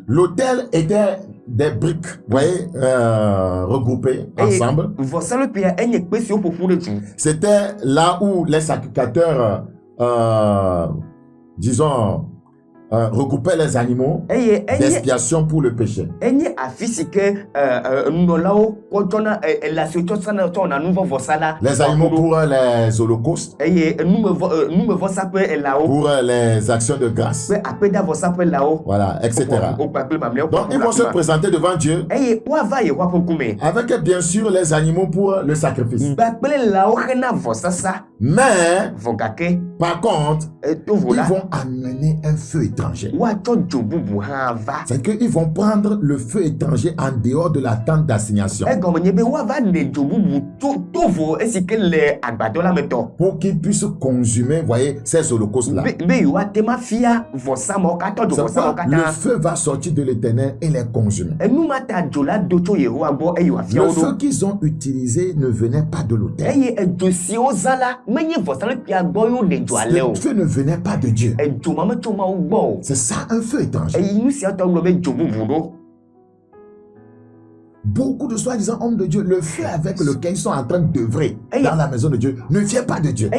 L'autel était des briques, vous voyez, regroupées ensemble. C'était là où les sacrificateurs, disons, regroupait les animaux d'expiation pour le péché. Enye afisike nolao kotona la situation na tona nouveau vosala. Les animaux pour les holocaustes. Eye nous me vosa pe lao. Pour les actions de grâce. Pe apeda vosa pe lao. Voilà, etc. Donc ils vont se présenter devant Dieu. Eye wa va ye wa pokume. Avec bien sûr les animaux pour le sacrifice. Ba pele lao khena vosa sa. Mais Vogake. par contre, ils vont amener un feu étranger. C'est qu'ils vont prendre le feu étranger en dehors de la tente d'assignation. Pour qu'ils puissent consumer, voyez, ces holocaustes-là. Le feu va sortir de l'Éternel et les consumer. Le feu qu'ils ont utilisé ne venait pas de l'autel. Le feu ne venait pas de Dieu. C'est ça un feu étranger. Beaucoup de soi-disant hommes de Dieu, le feu avec lequel ils sont en train d'œuvrer dans la maison de Dieu ne vient pas de Dieu.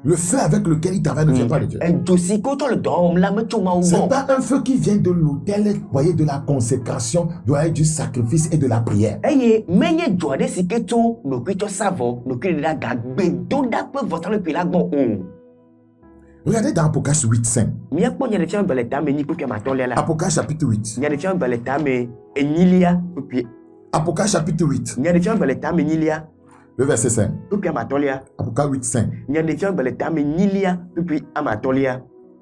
Le feu avec lequel ils travaillent ne vient pas de Dieu. C'est pas un feu qui vient de l'autel, voyez, de la consécration, du sacrifice et de la prière. Regardez dans Apocalypse 8:5. Apocalypse chapitre 8. Apocalypse chapitre 8. Le verset 5. Apocalypse 8:5.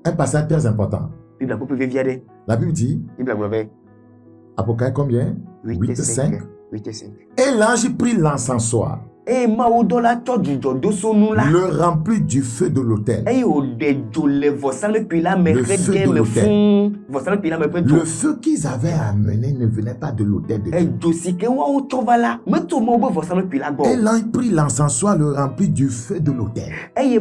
Un passage très important. La Bible dit, Apocalypse combien? 8:5. Et l'ange prit l'encensoir, le remplit du feu de l'autel. Le feu de l'autel. Le feu qu'ils avaient amené ne venait pas de l'autel de Dieu. Et l'ange prit l'encensoir, le remplit du feu de l'autel. Et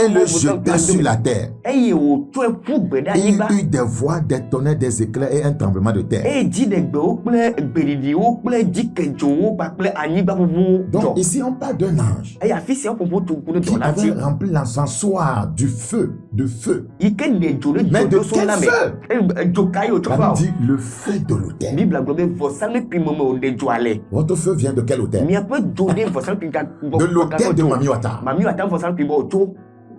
le jeta sur la terre. Il y eut des voix, des tonnerres, des éclairs et un tremblement de terre. Donc ici on parle d'un ange qui avait rempli l'encensoir du feu, de feu. Mais de quel feu? La Bible dit le feu de l'autel. Votre feu vient de quel autel? De l'autel de Mami Wata.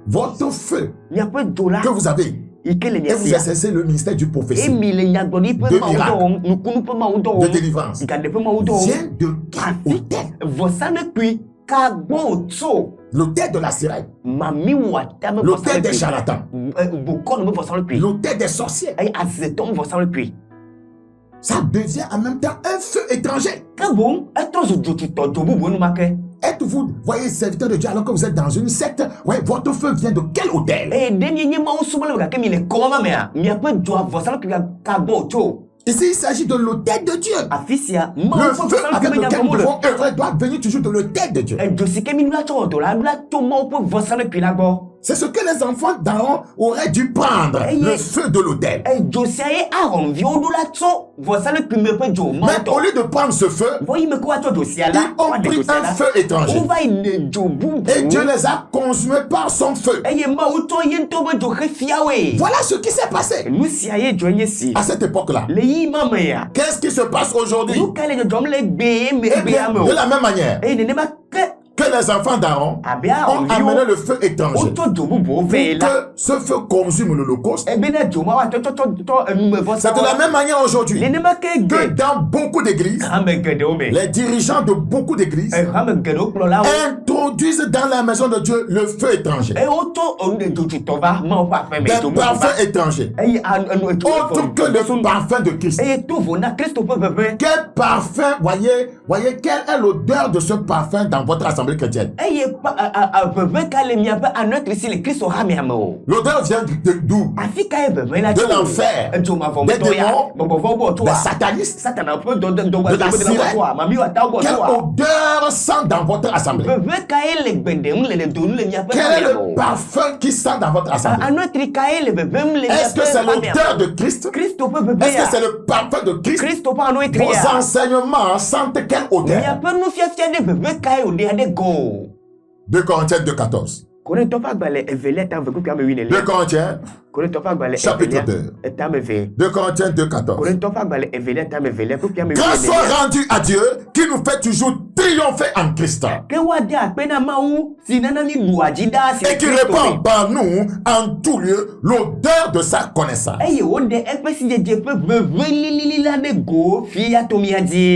Votre feu que vous avez. Et vous exercez le ministère du prophétie, de miracle, de délivrance. Vient de quel autel? L'autel de la sirène, l'autel des charlatans, l'autel des sorciers. Ça devient en même temps un feu étranger. Êtes-vous, voyez, serviteur de Dieu, alors que vous êtes dans une secte, ouais, votre feu vient de quel autel? Ici, il s'agit de l'autel de Dieu. Le feu avec lequel nous devons œuvrer doit venir toujours de l'autel de Dieu. C'est ce que les enfants d'Aaron auraient dû prendre, le feu de l'autel. Mais au lieu de prendre ce feu, ils ont pris un feu étranger. Et Dieu les a consumés par son feu. Voilà ce qui s'est passé à cette époque-là. Qu'est-ce qui se passe aujourd'hui? Eh bien, de la même manière que les enfants d'Aaron ont amené le feu étranger pour que ce feu consume l'Holocauste. C'est de la même manière aujourd'hui que dans beaucoup d'églises, les dirigeants de beaucoup d'églises introduisent dans la maison de Dieu le feu étranger, des parfums étrangers, autre que le parfum de Christ. Quel parfum, voyez, quelle est l'odeur de ce parfum dans votre assemblée chrétienne? L'odeur vient d'où? De l'enfer, des démons, des satanistes, de la sirène. Quelle odeur parfum sent dans votre assemblée? Quel est le parfum qui sent dans votre assemblée? Est-ce que c'est l'odeur de Christ? Est-ce que c'est le parfum de Christ? Vos enseignements sentent quelle odeur? 2 Corinthiens 2,14. 2 Corinthiens chapitre 2. 2 Corinthiens 2,14. Grâce soit rendue à Dieu qui nous fait toujours triompher en Christ et qui répand par nous en tout lieu l'odeur de sa connaissance.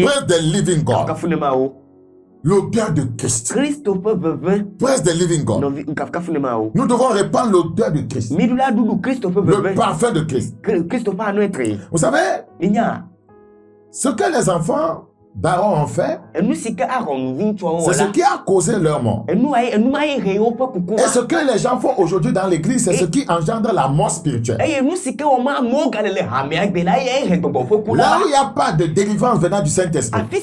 Praise the living God. L'odeur de Christ. Praise the living God. Nous devons répandre l'odeur de Christ. Le parfum de Christ. Vous savez, ce que les enfants d'Aaron ont fait, c'est ce qui a causé leur mort. Et ce que les gens font aujourd'hui dans l'église, c'est ce qui engendre la mort spirituelle. Là où il n'y a pas de délivrance venant du Saint-Esprit, là où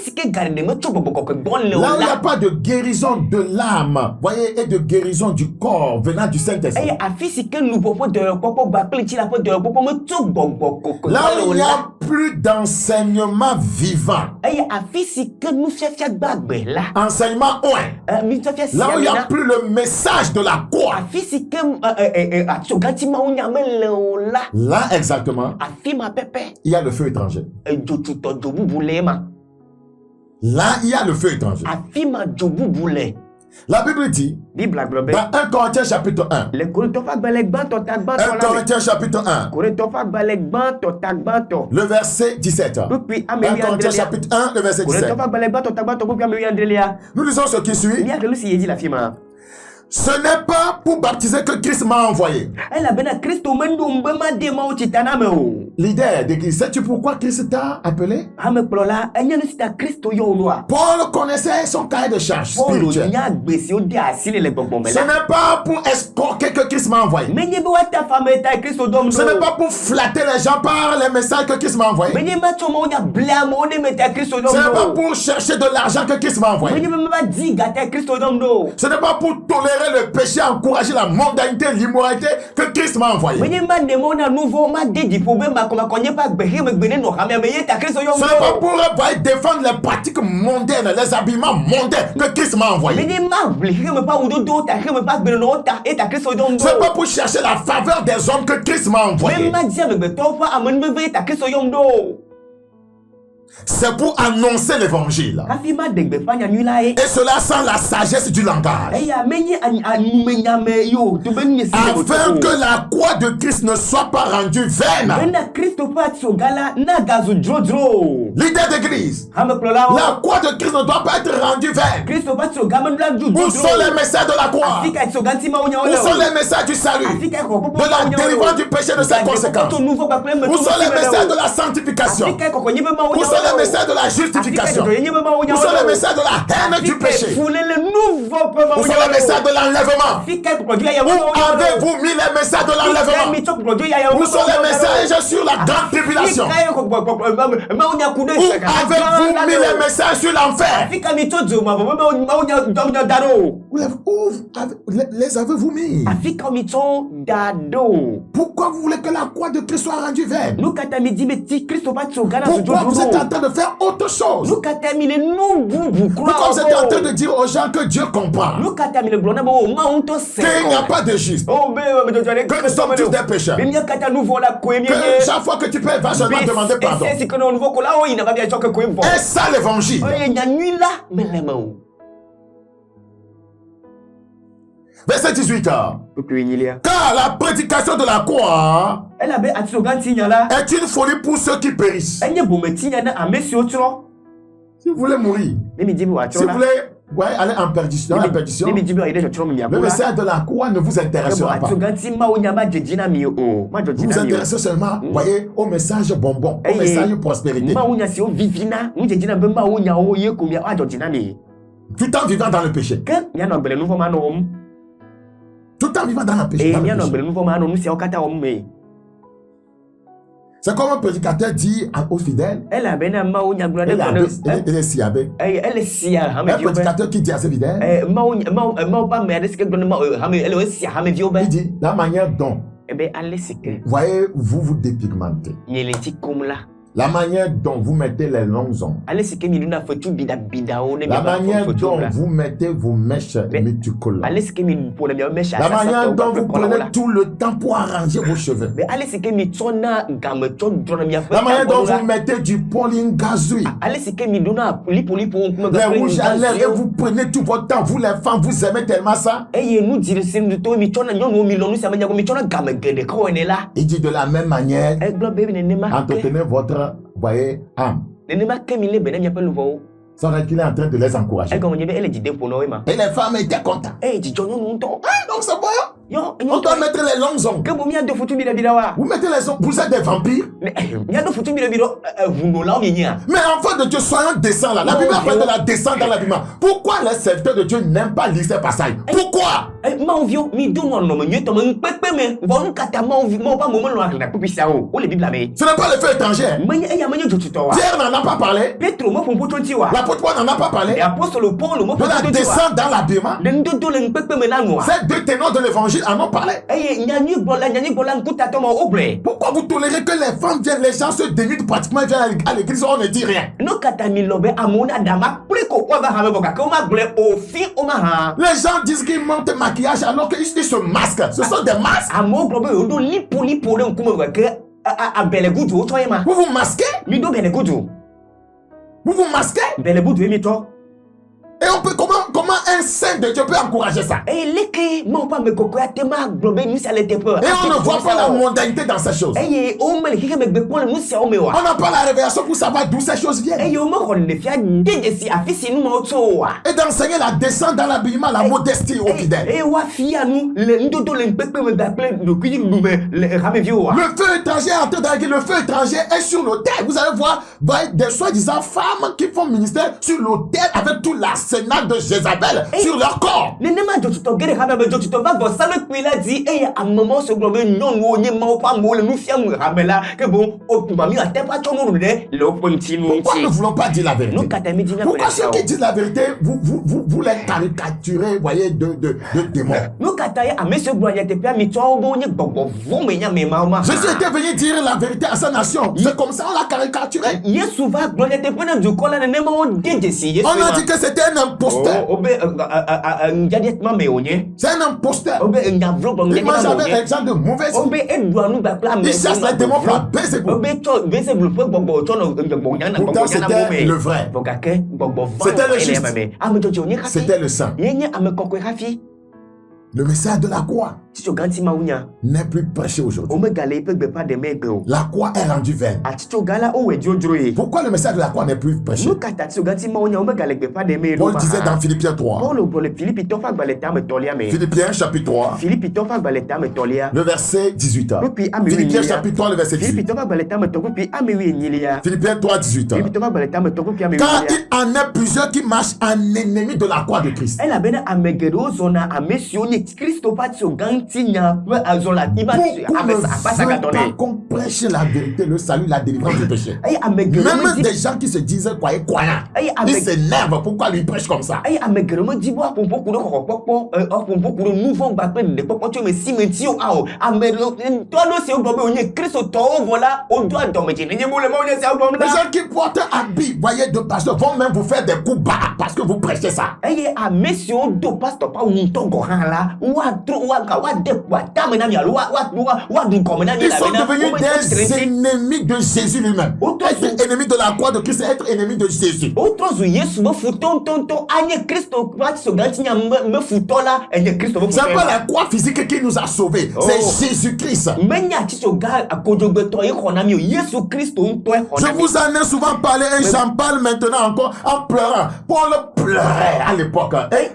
il n'y a pas de guérison de l'âme, voyez, et de guérison du corps venant du Saint-Esprit, là où il n'y a plus d'enseignement vivant, enseignement oint, là où il n'y a plus le message de la croix, là exactement, il y a le feu étranger. Là, il y a le feu étranger. La Bible dit, dans 1 Corinthiens chapitre 1, 1 Corinthiens chapitre 1, le verset 17. 1 Corinthiens chapitre 1, le verset 17. Nous lisons ce qui suit. Ce n'est pas pour baptiser que Christ m'a envoyé. Leader d'église, sais-tu pourquoi Christ t'a appelé? Paul connaissait son cahier de charge spirituel. Ce n'est pas pour escroquer que Christ m'a envoyé. Ce n'est pas pour flatter les gens par les messages que Christ m'a envoyé. Ce n'est pas pour chercher de l'argent que Christ m'a envoyé. Ce n'est pas pour tolérer le péché, encourager la mondanité, l'immoralité que Christ m'a envoyé. Ce n'est pas pour défendre les pratiques mondaines, les habillements mondains que Christ m'a envoyé. Ce n'est pas pour chercher la faveur des hommes que Christ m'a envoyé. C'est pour annoncer l'évangile. Et cela sans la sagesse du langage. Afin que la croix de Christ ne soit pas rendue vaine. L'idée d'église. La croix de Christ ne doit pas être rendue vaine. Où sont les messages de la croix? Où sont les messages du salut? De la délivrance du péché de ses conséquences? Où sont les messages de la sanctification? Où sont les messages de la justification? Où sont les messages de la haine du péché? Où sont les messages de l'enlèvement? Où avez-vous mis les messages de l'enlèvement? Où sont les messages sur la grande tribulation? Où avez-vous mis les messages sur l'enfer? Où les avez-vous mis? Pourquoi vous voulez que la croix de Christ soit rendue vaine? Pourquoi vous êtes en train de faire autre chose? Pourquoi vous êtes en train de dire aux gens que Dieu comprend, qu'il n'y a pas de juste, que nous sommes tous des pécheurs, que chaque fois que tu peux éventuellement demander pardon? Et ça l'évangile. Verset 18. Car la prédication de la croix est une folie pour ceux qui périssent. Si vous voulez mourir, si vous voulez aller en perdition, le message de la croix ne vous intéressera pas. Vous vous intéressez seulement, voyez, au message bonbon, au message prospérité. Tout en vivant dans le péché. Tout en vivant dans le péché. C'est comme un prédicateur dit aux fidèles. Elle a ben ma ou nyagula de Elle est siabé. elle est sia ha me Un vio prédicateur qui dit à ses fidèles. ma pas me est que donne ma ha me elle est sia ha me vio ben Il dit, la manière dont, e ben alle sike voyez, vous vous dépigmentez. nyele ti comme là La manière dont vous mettez les longues ongles. alle sike mi luna fotu bida o ne La manière dont vous mettez vos mèches méticules. alle sike mi pour le me La manière dont vous prenez tout le temps pour arranger vos cheveux. mais alle sike mi tsona game tso drona mi La manière dont vous mettez du pollen gazouille. alle sike mi luna lipo Les rouges à lèvres, et vous prenez tout votre temps. Vous les femmes, vous aimez tellement ça. eye nu dire sim du to mi tsona nyono mi lonu sa me nyago mi tsona game gede ko ne la Il dit de la même manière, e glo baby ne ma entretenez votre, voyez, âme. ne ma ke mi le ben mi appelle vo Ça veut dire qu'il est en train de les encourager. e comme nyebe elle dit pour no ma Et les femmes étaient contentes. e di jono nu to Donc c'est bon. yo On doit mettre les longues ongles. ke bo mi ando futu mi de bidawa Vous mettez les ongles. Vous êtes des vampires. mi ando futu mi de bido vuno la mi nya Mais enfant de Dieu, soyons décents là. La Non, Bible Dieu. parle de la descente dans la Bible. Pourquoi les serviteurs de Dieu n'aiment pas lire ces passages? Pourquoi? ma ovio mi do no no me nyeto me pepe me von kata ma ovio ma ba mo lo akla pupisa o le bible me Ce n'est pas le feu étranger. manya e ya manya jotuto wa Pierre n'en a pas parlé. Petro mo pompo tonti wa L'apôtre Paul n'en a pas parlé. et apostole Paul mo De pompo la tonti wa descente dans la Bible. den do le pepe me na no Ces deux ténors de l'évangile en ont parlé. e nyani bola nkuta to mo oble Pourquoi vous tolérez que les femmes viennent, les gens se dénudent pratiquement, viennent à l'église, on ne dit rien. no kata mi lobe amona dama preko kwa va ha me boka ko ma ble o fi o ma ha Les gens disent qu'ils montent maquillage alors qu'ils se masquent. Ce sont des masques. amo globe o do lipo le nkume wa ke a bele gudu o to yema Vous vous masquez. mi do bele gudu Vous vous masquez. bele gudu mi to Et on peut, comment un saint de Dieu peut encourager ça? e leke mo pa me kokoya te ma globe ni ça l'était peur Et on ne voit pas la mondanité dans ces choses. eye o mele kike me gbe pon le musia o me wa On n'a pas la révélation pour savoir d'où ces choses viennent. eye o mo ko le fia deje si afisi nu mo to wa Et d'enseigner la descente dans l'habillement, la modestie aux fidèles. e wa fia nu le ndodo le pepe me d'appel le kuyi lume le rame vieux wa Le feu étranger est en train d'arriver. Le feu étranger est sur l'autel. Vous allez voir des soi-disant femmes qui font ministère sur l'autel avec tout l'arsenal de Jézabel sur leur corps. ne ma jotuto gere ha me jotuto va bo sale kwila di eye amamo so globe nyon wo nye ma o pa mo le nu fia mu ramela ke bon o tu ba mi ate pa chono de le o ponti nu Pourquoi ne nti voulons pas dire la vérité? no kata mi di na Pourquoi ceux qui disent la vérité, vous les caricaturez, voyez, de démons? no kata ya amese gbo ya te pia mi to bo nye gbogbo vo me nya me ma ma Jésus était venu dire la vérité à sa nation. C'est comme ça on l'a caricaturé. Yesu va gloire te pena du kola ne ma o deje si Yesu On a dit que c'était un imposteur. obe ngadiet ma me onye C'est un imposteur. obe ngavlo bo Il ngadi mange ma avec les gens de mauvaise obe edouanu ba pla me Il chasse les démons par Bézébul. obe to Bézébul pe gbogbo to no gbogbo nya na Pourtant, gbogbo nya na mo c'était me le vrai. bogake gbogbo va C'était le juste. ame jojo onye kafi C'était le sang. yenye ame kokwe kafi Le message de la croix ticho ganti ma unya n'est plus prêché aujourd'hui. ome gale pe gbe pa de me gbe o La croix est rendue vaine. aticho gala o we jojoro e Pourquoi le message de la croix n'est plus prêché? no kata ticho ganti ma unya ome gale gbe pa de me Paul disait dans Philippiens 3. Paul le Philippi to fa gbale ta me tolia me Philippiens chapitre 3, Philippi to fa gbale ta me tolia le verset 18. Puis, ame Philippiens wi chapitre 3, le verset Philippi 18. to fa gbale ta me to puis ame wi nyilia Philippiens 3, 18. Philippi to fa gbale ta me to puis ame wi Car nyilia il en est plusieurs qui marchent en ennemi de la croix de Christ. ela bena amegero zona amesio ni Kristo patio ganti nya pe azola iba Beaucoup ne apesa apasa veulent pas katone qu'on prêche la vérité, le salut, la délivrance du péché. ay amegero Même mo des gens qui se disent croyants, Hey, ils s'énervent. Pourquoi lui prêche comme ça? ay amegero mo dibo apompo kudo kokokpopo apompo kudo nouveau bagbe de popo tu me simentio ao amelo to lo se ogbo onye Kristo to voilà o do adomeje ni mo le mo onye se ogbo Les gens qui portent habits, voyez, de pasteur, vont même vous faire des coups bas parce que vous prêchez ça. ay amesio do pastor pa unto go hala wa tro wa ka wa de wa ta me na mi alo wa dun ko me na ni Ils la sont me na devenus des ennemis de Jésus lui-même. Être ennemi de la croix de Christ, c'est être ennemi de Jésus. Otrozu Yesu mo futon tonto anye Kristo patio ganti nya me futola enye Kristo mo C'est pas futola la croix physique qui nous a sauvés, c'est Jésus-Christ. menya ticho ga akojogbe to yi khona mi o Yesu Kristo nto e Je khona mi vous en ai souvent parlé et j'en parle maintenant encore en pleurant. Paul pleurait à l'époque.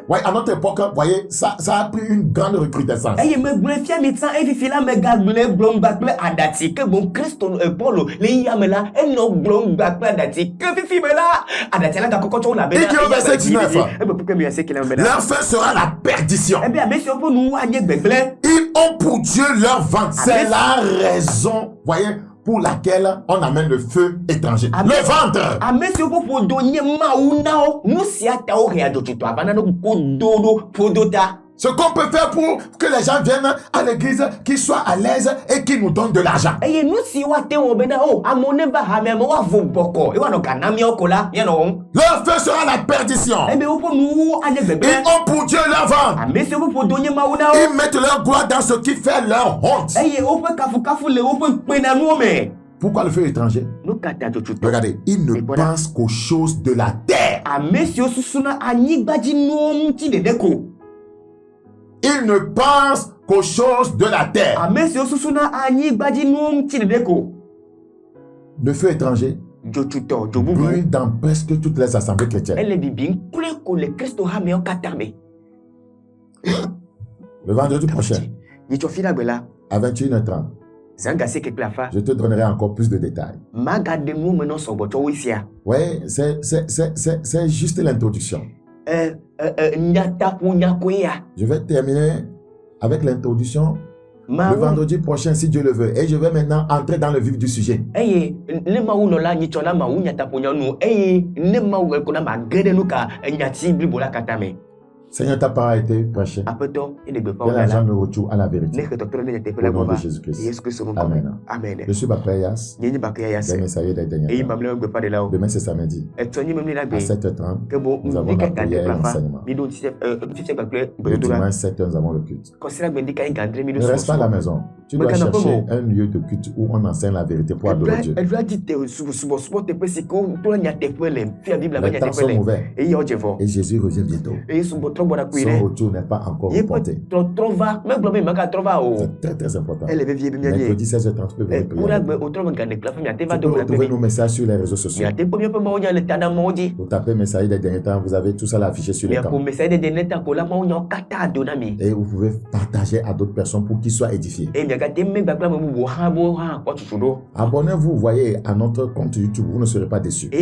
Ouais, à notre époque, vous voyez, ça a pris une grande recrudescence. eye me gble fia mi tan e fifi la me ga gble blomba gble adati ke bon Kristo Paulo le yamela e no blomba gble adati ke fifi me la adati la ga kokocho la be Et qui au verset 19, e be pourquoi mi ase kila me leur fin sera la perdition. e be amesi opo nu wa nye gbegble Ils ont pour Dieu leur ventre. C'est la raison, voyez, pour laquelle on amène le feu étranger. Le ventre. Amesio popo donye maunao nusia tao rea dochito avana no kodoro podota. Ce qu'on peut faire pour que les gens viennent à l'église, qu'ils soient à l'aise et qu'ils nous donnent de l'argent. Eye nusi wa te obena o amoneva hamemo wa voboko. E wa no kanami okola ya no. Leur feu sera la perdition. Ebe opo nu ane bebe. Ils ont pour Dieu leur ventre. Amesio popo donye maunao. Ils mettent leur gloire dans ce qui fait leur honte. Eye opo kafu le opo pena nu me. Pourquoi le feu étranger? Regardez, ils ne pensent qu'aux choses de la terre. Amesio susuna anigbaji no mti de deko. Ils ne pensent qu'aux choses de la terre. Le feu étranger brûle dans presque toutes les assemblées chrétiennes. Le vendredi prochain, à 21h30, je te donnerai encore plus de détails. Oui, c'est juste l'introduction. Je vais terminer avec l'introduction le vendredi prochain si Dieu le veut. Et je vais maintenant entrer dans le vif du sujet. Seigneur, ta parole a été prêchée. Que les gens me retrouvent à la vérité. Au nom de Jésus-Christ. Amen. Je suis Bakayas. Demain, c'est samedi. À 7h30, nous avons la prière et l'enseignement. Le dimanche, 7h, nous avons le culte. Ne reste pas à la maison. Tu dois chercher un lieu de culte où on enseigne la vérité pour adorer Dieu. Les temps sont mauvais. Et Jésus revient bientôt. Son retour n'est pas encore reporté. C'est très très important. Mercredi 16h30, tu peux venir prier. Tu peux retrouver nos messages sur les réseaux sociaux. Vous tapez messages des derniers temps, vous avez tout ça affiché sur l'écran. Et vous pouvez partager à d'autres personnes pour qu'ils soient édifiés. Abonnez-vous, voyez, à notre compte YouTube, vous ne serez pas déçus. Que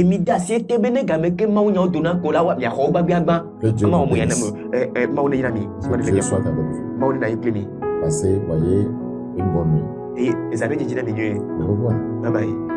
Dieu vous bénisse. Que Dieu soit avec vous. Passez, voyez, une bonne nuit. Au revoir. Bye bye.